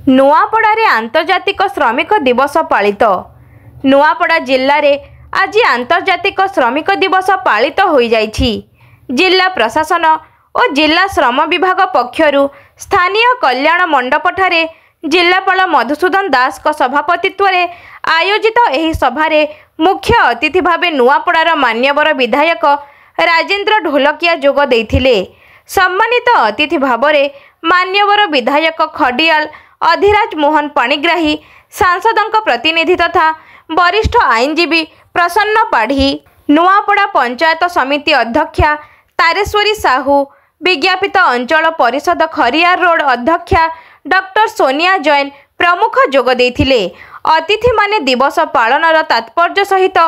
नुआपड़ारे आंतर्जातिक श्रमिक दिवस पालित। नुआपड़ा जिल्ला रे आज आंतर्जातिक श्रमिक दिवस पालित हो जाइछि। जिला प्रशासन और जिला श्रम विभाग पक्षरु स्थानीय कल्याण मंडप ठारे जिलापाल मधुसूदन दास को सभापतित्व रे आयोजित एही सभारे मुख्य अतिथि भावे नुआपड़ार मान्यवर विधायक राजेंद्र ढोलकिया जोग देइथिले। सम्मानित अतिथि भावरे मान्यवर विधायक खडियाल अधिराज मोहन पाणिग्राही, सांसदों प्रतिनिधि तथा वरिष्ठ आईनजीवी प्रसन्न पाढ़ी, नुआपड़ा पंचायत समिति अध्यक्षा तारेश्वरी साहू, विज्ञापित अंचल परिषद खरियार रोड अध्यक्षा डॉक्टर सोनिया जैन प्रमुख जोग देइथिले। अतिथि माने दिवस पालनर तात्पर्य सहित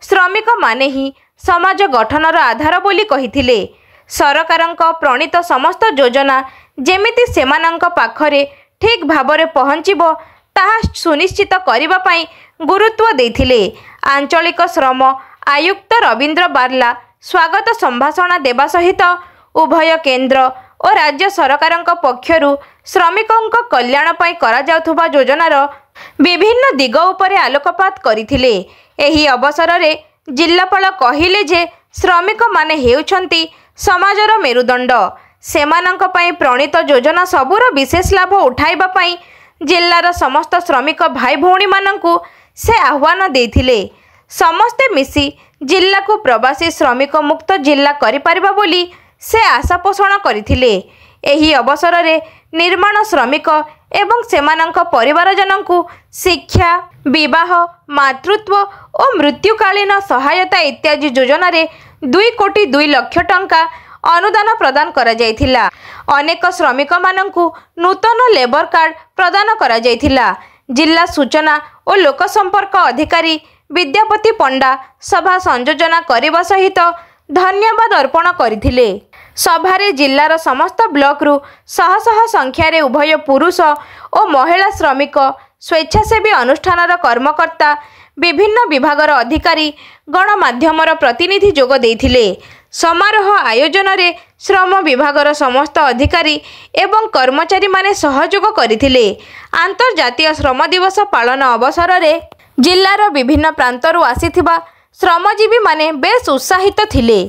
श्रमिक माने ही समाज गठनर आधार बोली कहिथिले। सरकारक प्रणीत समस्त योजना जेमिति सेमानंक पाखरे ठीक भावरे पहुँचीबो ताहा सुनिश्चित करिबा पई गुरुत्व देइथिले। आंचलिक श्रम आयुक्त रवींद्र बारला स्वागत संभाषण देवा सहित उभय केंद्र और राज्य सरकारक पक्षरु श्रमिकों कल्याण पई करा जाउथुबा योजनार विभिन्न दिग उपरे आलोकपात करिथिले। एही अवसर रे जिल्लापाल कहिले जे श्रमिक माने हेउछंती समाजर मेरुदंड। सेमानंक पई प्रणीत योजना सबुर विशेष लाभ उठाइबा पई जिल्लार समस्त श्रमिक भाई भौणी मानंकु से आह्वान देइथिले। समस्ते मिसी जिल्ला को प्रवासी श्रमिक मुक्त जिल्ला करि परिबा बोली से आशा पोषण करिथिले। एही अवसर रे निर्माण श्रमिक एवं सेमानंक परिवारजनंकु शिक्षा, विवाह, मातृत्व और मृत्युकालीन सहायता इत्यादि योजना रे 2 कोटी 2 लाख टंका अनुदान प्रदान करा जायथिला। अनेक श्रमिक मानंकु नूतन लेबर कार्ड प्रदान करा जायथिला। जिला सूचना और लोक संपर्क अधिकारी विद्यापति पंडा सभा संयोजना करने सहित धन्यवाद अर्पण करथिले। सभारे जिल्लार समस्त ब्लॉक रु शह शह संख्यारे उभय पुरुष और महिला श्रमिक, स्वेच्छासेवी अनुष्ठानर कर्मकर्ता, विभिन्न विभागर अधिकारी, गणमाध्यमर प्रतिनिधि जोग देइथिले। समारोह आयोजन रे श्रम विभागर समस्त अधिकारी एवं कर्मचारी माने सहयोग करथिले। आंतर्जातीय श्रम दिवस पालन अवसर रे जिल्लार विभिन्न प्रांतरु आसीथिबा श्रमजीवी माने बेस उत्साहित थिले।